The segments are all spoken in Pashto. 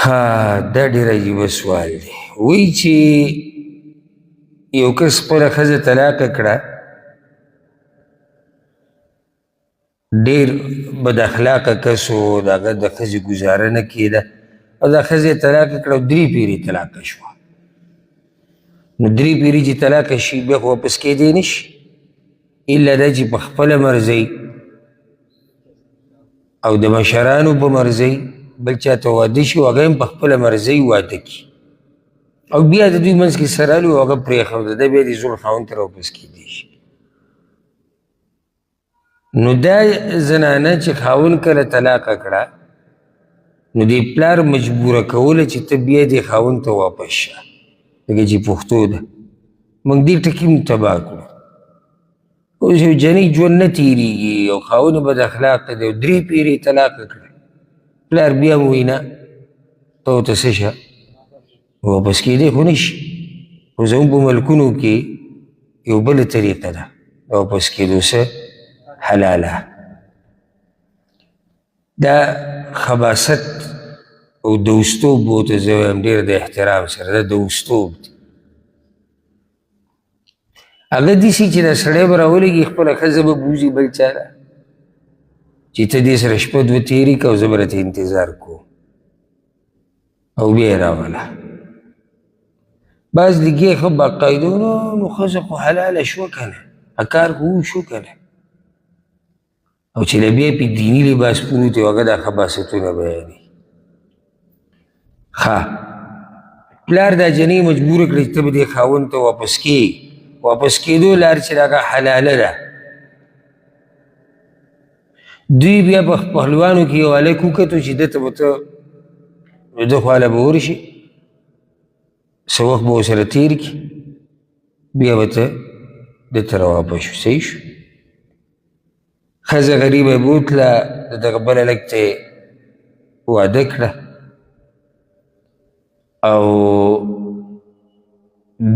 ها دا ډېر عجیبه سوال دی. وایي چې یو کس خپله ښځه طلاقه کړه، ډېر بد اخلاقه کس و، د هغه د ښځې ګزاره نه کېده او دا ښځه یې طلاقه کړه او 3 پیرې طلاقه شوه. نو 3 پیرې چې طلاقه شي بیا خو واپس کېدی نه شي، الا دا چې په خپله مرضۍ او د مشرانو په مرضۍ بل چاته واده شي او هغه هم په خپله مرضۍ واده کړي او بیا د دوی منځ کې سره لو هغه پرېښوده، دا بیا د زوړ خاوند ته راواپس کېدی شي. نو دا زنانه چې خاوند کله طلاقه کړه نو د پلار مجبوره کوله چې ته بیا د خاوند ته واپس شه، لکه چې پښتو ده. موږ دې ټکي هم تباه کړو. اوس یو جنۍ ژوند نه تېرېږي او خاوند بد اخلاقه دی او 3 پیرې طلاقه کړه، پلار بیا هم وایي نه ته ورته څه شه واپس کېدی خو نه شي. خو زموږ په ملکونو کې یو بله طریقه ده د واپس کېدو څه حلاله. دا خباست او دوستوب ورته زه وایم ډېر د احترام سره، دا دوستوب دی. هغه داسې چې دا سړی به راولېږي خپله ښځه به بوځي بل چا ته چې ته دې سره شپه 2 تېرې کړه او زه به راته انتظار کوم او بیا یې راوله. بعض لږې ښه باقاعده نو ښځه خو حلاله شوه که نه، کار خو وشو که نه، او چې له بیا پې دیني لباس پروت وي هغه دا خباستونه بیانوي. ښه پلار دا جنۍ مجبوره کړه چې ته به دې خاوند ته واپس کېږي، واپس کېدو لار چې هغه حلاله ده. دوی بیا په پهلوانو کې یو هلک وکتو چې ده ته به ته ده خواله به ورشي، څه وخت به ورسره تېر کړي، بیا به ته ده ته راواپس شو. صحیح شو. ښځه غریبه یې بوتله، د دغه بل هلک ته یې واده کړه او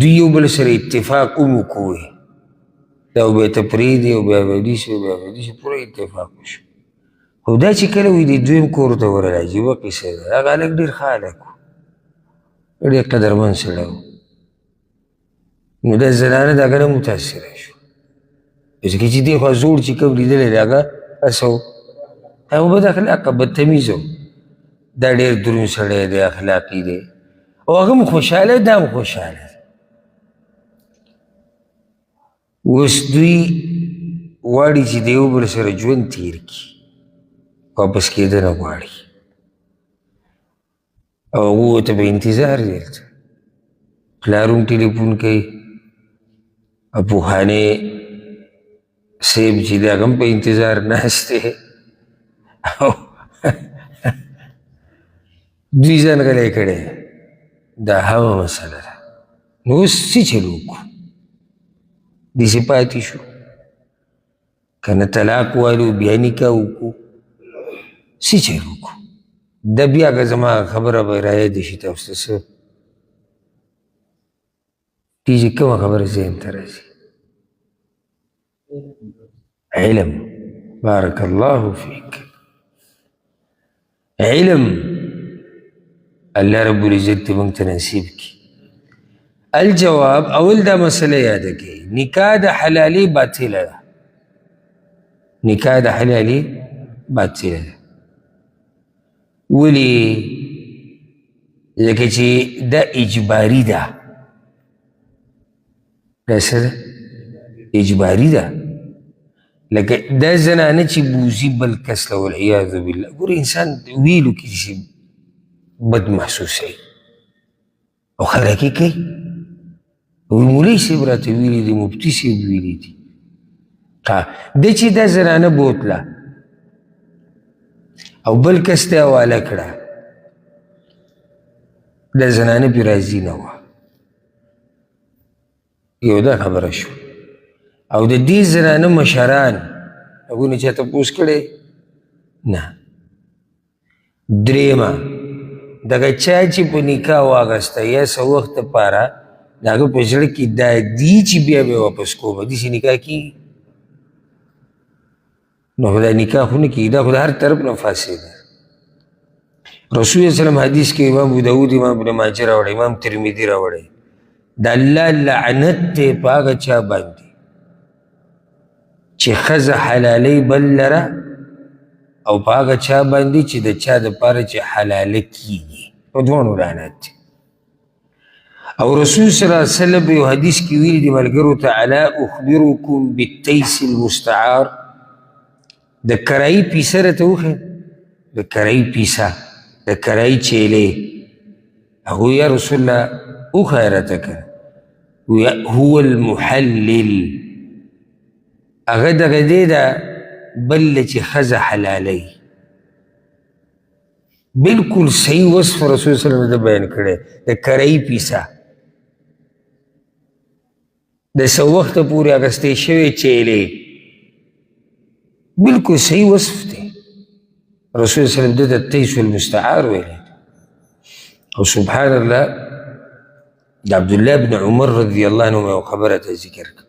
دوی یو بل سره اتفاق هم وکړو، دا به ته پرېږدي او بیا به داسې او بیا به داسې پوره اتفاق وشو. خو دا چې کله وي د دویم کور ته ورغی عجیبه قصه ده. هغه هلک ډېر ښه هلک و، ډېر قدرمن سړی و. نو دا زنانه د هغه نه متاثره شوه، ځکه چې دې خوا زوړ چې کوم لیدلی دی هغه هسه و، هغه بد اخلاقه بدتمیزه و. دا ډېر دروند سړی دی، اخلاقي دی او هغه هم خوشحاله دا هم خوشحاله دی. اوس دوی غواړي چې د یو بل سره ژوند تېر کړي، واپس کېده نه غواړي او هغه ورته به انتظار دی. هلته پلار هم ټلیفون کوي، ابوخانې صاحب چې دی هغه هم په انتظار ناست دی او دوی ځان غلی کړی. دا همه مسله ده. نو اوس څه چل وکړو؟ داسې پاتې شو که نه طلاق والو بیا نکاح وکړو، څه چل وکړو؟ دا بیا که زما خبره به رایاده شي تاسو ته څه دې چې کومه خبره ذهن ته راځي؟ علم. بارک الله فیک. علم الله رب العزت دې موږ ته نصیب کړي. الجواب اول دا مسئله یاده کړئ، نکاح د حلالي باطله ده. نکاح د حلالي باطله ده. ولې؟ ځکه چې دا اجباري ده. دا څه ده؟ اجباري ده. لکه دا زنانه چې بوځي بل کس له والعیاذ بالله، ګوره انسان ویلو کې چې بد محسوسوي او خلک یې کوي. مولوي صاحب راته ویلي دي، مفتي صاحب ویلي دي. ده چې دا زنانه بوتله او بل کس ته یې حواله کړه، دا زنانه پرې راضي نه وه. یو دا خبره شو. او د دې زنانه مشران هغوی نه چا تپوس کړی نه. درېیمه دغه چا چې په نکاح واغسته یا څه وخت دپاره د هغه په زړه کې دا دي چې بیا به یې واپس کومه، داسې نکاح کېږي؟ نو خو دا نکاح خو نه کېږي، دا خو د هر طرف نه فاسد ده. رسول الله وسلم حدیث کې امام ابو داود امام ابن ماجه راوړی امام ترمذي راوړی د الله لعنت دی په هغه چا باندې چې ښځه حلالۍ بل لره او په هغه چا باندې چې د چا دپاره چې حلاله کیږي په دواړو لعنت دی او رسول صلی الله علیه وسلم په یو حدیث کې ویلي دي ملګرو ته الا اخبرکم بالتیس المستعار د کرایي پیسه راته وښیه د کرایي پیسه د کرایي چیلې هغوی یا رسول الله وښیه راته که هو المحلل هغه دغه دی ده بل چې ښځه حلالوي بلکل صحیح وصف رسول صلی الله علیه وسلم بیان کړی د کرایي پیسه د څه وخته پورې اخیستې شوې چیلې بلکل صحیح وصف دی رسول صلی الله علیه وسلم ده د تیس المستعار ویلی او سبحان الله د عبدالله بن عمر رضی الله عنهما یو خبره ته ذکر کړه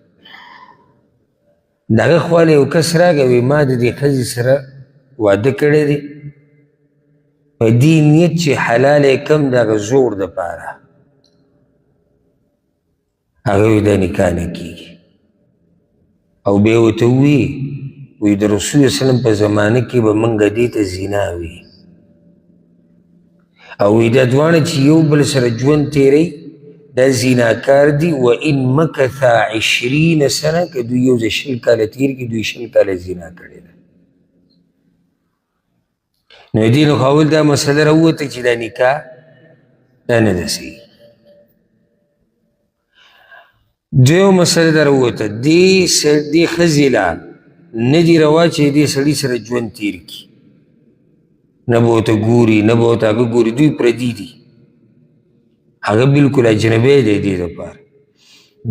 د هغه خواله یو کس راغی وایي ما د دې ښځې سره واده کړی دی په دې نیت چې حلال یې کم د هغه زوړ دپاره هغه وایي دا نکاح نه کېږي او بیا ورته ووایي وایي د رسول وسلم په زمانه کې به موږ دې ته زنا وي او وایي دا دواړه چې یو بل سره ژوند تېروي دا زیناکار دي و ان مکث 20 سنه که دوی یو ځای 20 کاله تېر کړي دوی 20 کاله زنا کړې ده نو دې نو خاول دا مسله راووته چې دا نکاح دا نه ده صحیح دویمه مسله دا راووته دې ښځې له نه دي روا چې دې سړي سره ژوند تېر کړي نه به ورته ګوري نه به ورته هغه ګوري دوی پردي دي هغه بلکل اجنبی دی دې دپاره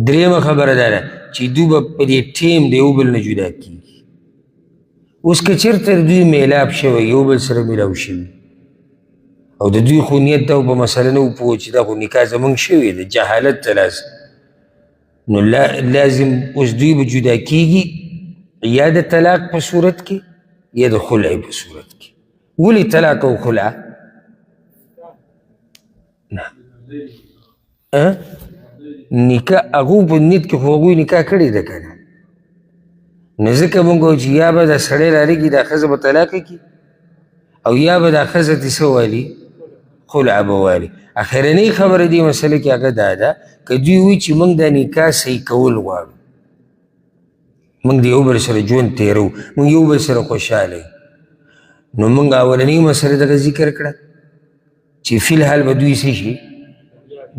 درېیمه خبره دا ده چې دوی به په دې ټیم د یو بل نه جدا کېږي اوس که چېرته دوی میلاب شوی یو بل سره میلاو شوي او د دوی خو نیت دا په مسله نه وپوه چې دا خو نکاح زموږ شوی ده جهالت ته لازم نو لازم اوس دوی به جدا کېږي یا د طلاق په صورت کې یا د خلع په صورت کې ولې طلاق او خلع نه نکاح هغو په نیت کې خو هغوی نکاح کړې ده که نه نو ځکه مونږ وایو چې یا به دا سړی رالېږي دا ښځه به طلاقه کړي او یا به دا ښځه دې څه والي خلع به والي اخرنۍ خبره دې مسله کې هغه دا ده که دوی وایي چې مونږ دا نکاح صحیح کول غواړو مونږ د یو بل سره ژوند تېرو مونږ یو بل سره خوشحاله نو مونږ اولنۍ مسله دغه ذکر کړه چې فی الحال به دوی څه شي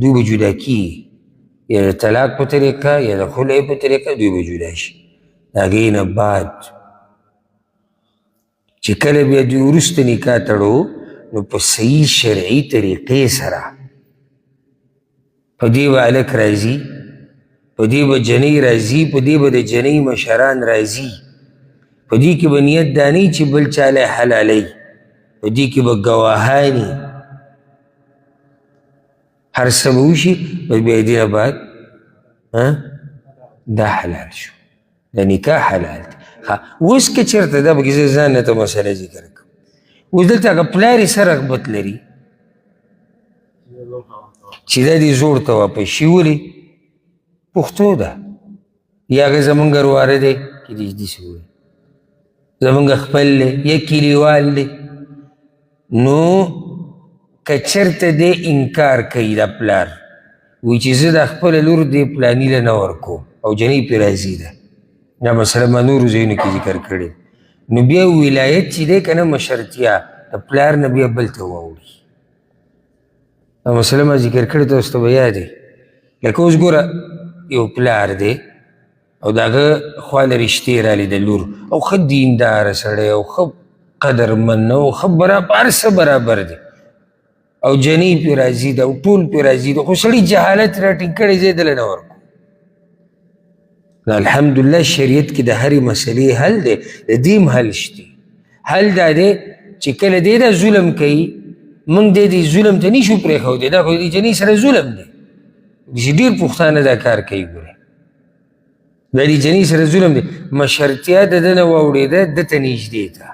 دوی به جدا کیږي یا د طلاق په طریقه یا د خلع په طریقه دوی به جدا شي د هغې نه بعد چې کله بیا دوی وروسته نکاح تړو نو په صحیح شرعي طریقې سره په دې به هلک راځي په دې به جنۍ راځي په دې به د جنۍ مشران راځي په دې کې به نیت دا نه چې بل چاله حلالوي په دې کې به ګواهاني هر څه به وشي بس بیا دې نه بعد دا حلال شو دا نکاح حلال دی اوس که چېرته دا پکې زه ځان نه ته مسله ذکر کړم اوس دلته هغه پلار یې څه رغبت لري چې دا دې زوړ ته واپس شي ولې پښتو ده یا هغه زمونږ رواره دی که داسې ووایي زمونږ خپل دی یا کلیوال دی نو که چېرته دی انکار کوي دا پلار وایي چې زه دا خپله لور دې پلاني له نه ورکوم او جنۍ پرې راضي ده دا مسله ما نورو ځایونو کې ذکر کړې نو بیا ولایت چې دی که نه مشرتیا د پلار نه بیا بل ته واوړي دا مسله ما ذکر کړې تاسو ته به یاد دی لکه اوس ګوره یو پلار دی او د هغه خواله رشتې رالی د لور او ښه دینداره سړی او ښه قدرمند او ښه هر څه برابر دی او جنۍ پې راځي ده او ټول پې راځي ده خو سړي جهالت راټینګ کړی ځای دله نه ورکو الحمدلله شریعت کې د هرې مسلې حل دی د دې هم حل شته حل دا دی چې کله دی دا ظلم کوي موږ دې ظلم ته نشو پرېښودی دا خو د جنۍ سره ظلم دی چې ډېر پښتانه دا کار کوي ګورې دا د جنۍ سره ظلم دی مشرتیا د ده نه واوړېده ده ته نږدې ته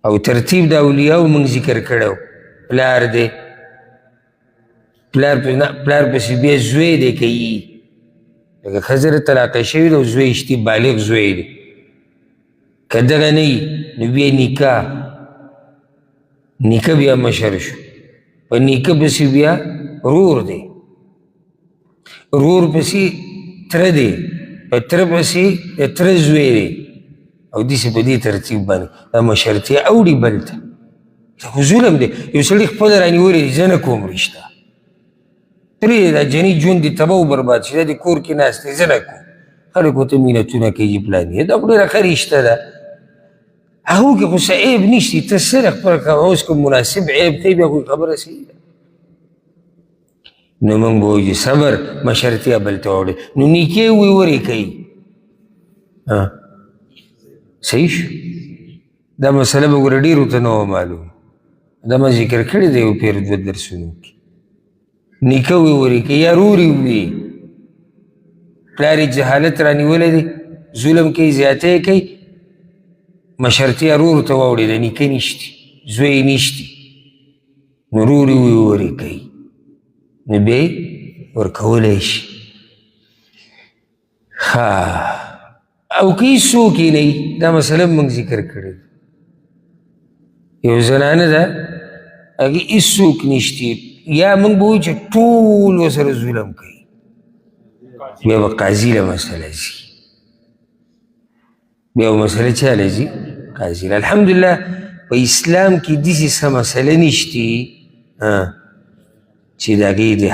او ترتیب د اولیاو موږ ذکر کړی پلار دی پلار پسې بیا زوی دی کوي لکه ښځه طلاقه شوې ده او زوی شتي بالغ زوی دی که دغه نه وي نو بیا نیکه بیا مشر شو په نیکه پسې بیا رور دی رور پسې تره دی په تره پسې د تره زوی دی او داسې په دې ترتیب باندې دا مشرتیا اوړي بل ته خو ظلم دی یو سړي خپل رانیولی دی زه نه کوم رشته پرېږده دا جني ژوند دې تباه و برباد شي دا دې کور کې ناست دی زه نه کوم خلک ورته مینتونه کوي پلان یې دا خو ډېره ښه رشته ده هغو کې خو څه عیب نشتی ته سره خپله کوه اوس که مناسب عیب کوي بیا خو خبره صحیح ده نو موږ به وایو صبر مشرتیا بل ته واوړي نو نیکې وی ورې کوي صحیح شو دا مسله به ګوره ډېرو ته نه وه معلوم دا ما ذکر کړی دی یو پیر دوه درسونو کې نیکه وی ورې کوي یا رورې وي پلار یې جهالت رانیولی دی ظلم کوي زیاتی کوي مشرتیا رور ته واوړي د نیکه نشتي زوی نشتي نو رورې وی ورې کوي نو بیا یې ورکولی شي او که هېڅوک یې نه وي دا مسله موږ ذکر کړې یو زنانه ده هغې هېڅوک نشتي یا موږ به وایو چې ټول ورسره ظلم کوي بیا به قاضي له مسله ځي بیا به مسله چا له ځي قاضي له الحمدلله په اسلام کې داسې څه مسله نشتي چې د هغې د